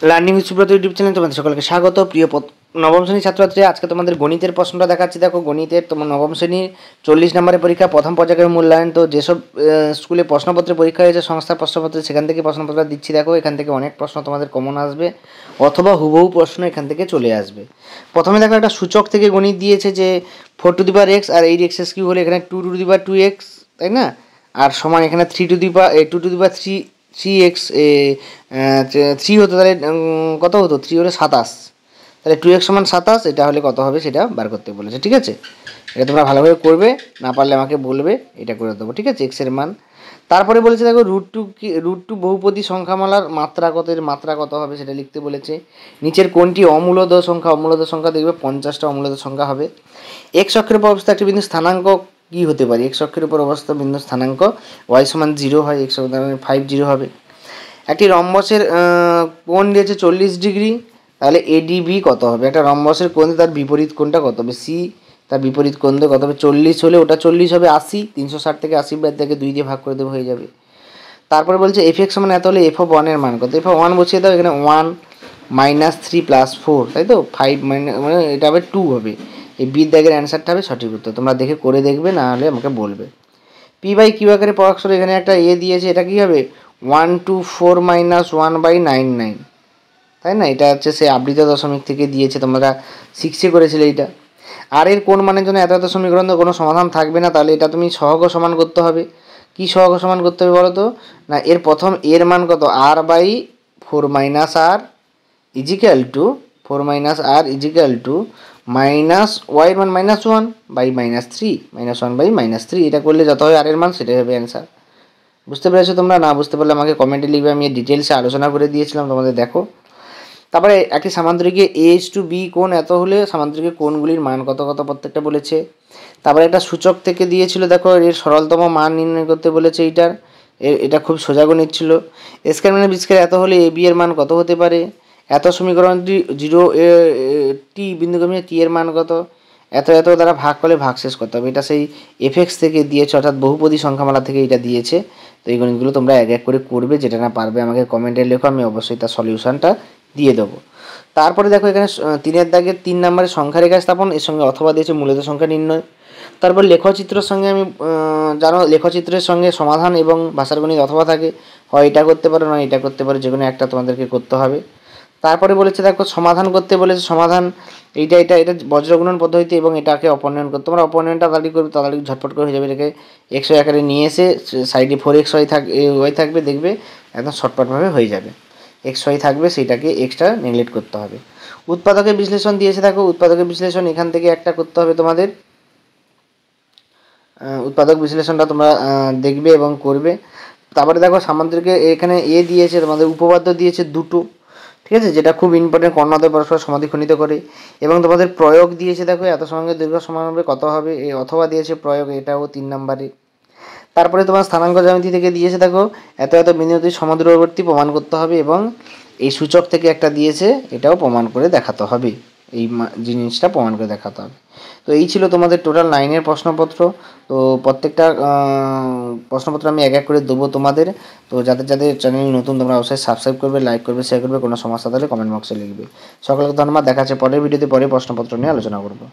Learning with Subrata YouTube channel তোমাদের সকলকে স্বাগত। প্রিয় নবম শ্রেণীর ছাত্রছাত্রী, আজকে তোমাদের গণিতের প্রশ্নটা দেখাচ্ছি। দেখো, গণিতের তোমার নবম শ্রেণীর 40 নম্বরের পরীক্ষা, প্রথম পর্যায়ের মূল্যায়ন। তো যেসব স্কুলে প্রশ্নপত্রের পরীক্ষা হয়েছে সংস্থার প্রশ্নপত্র, সেখান থেকে প্রশ্নপত্র দিচ্ছি। দেখো, এখান থেকে অনেক প্রশ্ন তোমাদের কমন আসবে অথবা হুবহু প্রশ্ন এখান থেকে চলে আসবে। প্রথমে দেখো, একটা সূচক থেকে গণিত দিয়েছে যে 4 টু দি পাওয়ার x আর 8x কিউব হলে এখানে 2 টু দি পাওয়ার 2x, তাই না? আর সমান এখানে 3 two the power 2 two the power 3x 3 হতো, তাহলে কত হতো? 3 হলে 27, তাহলে 2x সমান 27, এটা হলে কত হবে সেটা বার করতে বলেছে। ঠিক আছে, এটা তোমরা ভালোভাবে করবে, না পারলে আমাকে বলবে, এটা করে দেবো। ঠিক আছে, এক্সের মান। তারপরে বলেছে দেখো, √2 বহুপদী সংখ্যামালার মাত্রা কত, এর মাত্রা কত হবে সেটা লিখতে বলেছে। নিচের কোনটি অমূলদ সংখ্যা দেখবে 50টা অমূলদ সংখ্যা হবে। এক্স অক্ষের উপর অবস্থা একটি বিন্দু স্থানাঙ্ক কী হতে পারে? এক্স অক্ষের উপর অবস্থা বিন্দু স্থানাঙ্ক y সমান 0 হয়, এক্স 50 হবে। একটি রম্বসের কোণ দিয়েছে 40 ডিগ্রি, তাহলে এডিবি কত হবে? একটা রম্বসের কোণ তার বিপরীত কোণটা কত হবে? সি, তার বিপরীত কোণ দিয়ে কত হবে? 40 হলে ওটা 40 হবে 80, 360 থেকে 80 বাদ থেকে 2 দিয়ে ভাগ করে দেবো, হয়ে যাবে। তারপরে বলছে এফ(x) সমান এত হলে f(1) এর মান কত? f(1) বসিয়ে দাও, এখানে 1 -3 + 4, তাই তো 5 মানে এটা হবে 2 হবে। এই বি দাগের অ্যান্সারটা হবে সঠিক উত্তর। তোমরা দেখে করে দেখবে, না হলে আমাকে বলবে। p/q আকারে প্রকাশ করে এখানে একটা দিয়েছে, এটা কী হবে? 124 - 1/99, তাই না? এটা হচ্ছে সে আবৃত দশমিক থেকে দিয়েছে, তোমরা 6-এ করেছিলে এইটা। আর এর কোন মানের জন্য এত সমীকরণ কোনো সমাধান থাকবে না, তাহলে এটা তুমি সহগ সমান করতে হবে। কি সহগ সমান করতে হবে বলো তো? না, এর প্রথম এর মান কত? r/4 - r is equal to 4 - r is equal to -y এর মান -1/-3 -1/-3, এটা করলে যত হয় আর এর মান সেটাই হবে অ্যান্সার। বুঝতে পেরেছো তোমরা? না বুঝতে পারলে আমাকে কমেন্টে লিখবে, আমি ডিটেলসে আলোচনা করে দিয়েছিলাম তোমাদের। দেখো, তারপরে একটি সামান্তরিকে a/b কোণ এত হলে সামান্তরিকের কোণগুলির মান কত কত প্রত্যেকটা বলেছে। তারপরে একটা সূচক থেকে দিয়েছিল, দেখো এর সরলতম মান নির্ণয় করতে বলেছে। এটা খুব সোজা গণিত ছিল। স্কয়ার মানে বি স্কয়ার এত হলে ab এর মান কত হতে পারে? এত সমীকরণটি 0 টি বিন্দুগামী টি এর মান কত? এত দ্বারা ভাগ করলে ভাগশেষ করতে হবে। এটা সেই f(x) থেকে দিয়েছে, অর্থাৎ বহুপদী সংখ্যামালা থেকে এটা দিয়েছে। তো এই গণিতগুলো তোমরা এক এক করে করবে, যেটা না পারবে আমাকে কমেন্টে লেখো, আমি অবশ্যই তার সলিউশনটা দিয়ে দেবো। তারপরে দেখো, এখানে 3-এর দাগের 3 নম্বরে সংখ্যা রেখা স্থাপন, এর সঙ্গে অথবা দিয়েছে মূলত সংখ্যা নির্ণয়। তারপর লেখচিত্রের সঙ্গে আমি জানো, লেখচিত্রের সঙ্গে সমাধান এবং ভাষার গণিত অথবা থাকে, হয় এটা করতে পারো, নয় এটা করতে পারো, যে কোনো একটা তোমাদেরকে করতে হবে। তারপরে বলেছে দেখো, সমাধান করতে বলেছে। সমাধান এটা বজ্রগুণন পদ্ধতি এবং এটাকে অপনয়ন করতে। তোমরা অপনয়নটা তাড়াতাড়ি করবে, তাড়াতাড়ি ঝটপট করে হয়ে যাবে। এটাকে xy আকারে নিয়ে এসে সাইডে 4xy থাকবে, দেখবে একদম শর্টকাটভাবে হয়ে যাবে। xy থাকবে, সেইটাকে এক্সট্রা নেগলেক্ট করতে হবে। উৎপাদকের বিশ্লেষণ দিয়েছে, দেখো উৎপাদকের বিশ্লেষণ এখান থেকে একটা করতে হবে তোমাদের। উৎপাদক বিশ্লেষণটা তোমরা দেখবে এবং করবে। তারপরে দেখো, সামান্তরিকে এখানে দিয়েছে, তোমাদের উপপাদ্য দিয়েছে দুটো, ঠিক আছে, যেটা খুব ইম্পর্টেন্ট, কর্ণদ্বয় পরস্পর সমাধিখণ্ডিত করে। এবং তোমাদের প্রয়োগ দিয়েছে, দেখো এত সঙ্গে দৈর্ঘ্য সমান হবে কত হবে, অথবা দিয়েছে প্রয়োগ, এটাও 3 নম্বরে। তারপরে তোমার স্থানাঙ্ক জ্যামিতি থেকে দিয়েছে, দেখো এত বিন্দুটি সমদূরবর্তী প্রমাণ করতে হবে, এবং এই সূচক থেকে একটা দিয়েছে, এটাও প্রমাণ করে দেখাতে হবে, এই জিনিসটা প্রমাণ করে দেখাতে হবে। তো এই ছিল তোমাদের টোটাল 9-এর প্রশ্নপত্র। তো প্রত্যেকটা প্রশ্নপত্র আমি এক এক করে দেবো তোমাদের। তো যাদের চ্যানেল নতুন, তোমরা অবশ্যই সাবস্ক্রাইব করবে, লাইক করবে, শেয়ার করবে। কোনো সমস্যা থাকলে কমেন্ট বক্সে লিখবে। সকলকে ধন্যবাদ। দেখা হচ্ছে পরের ভিডিওতে, পরে প্রশ্নপত্র নিয়ে আলোচনা করবো।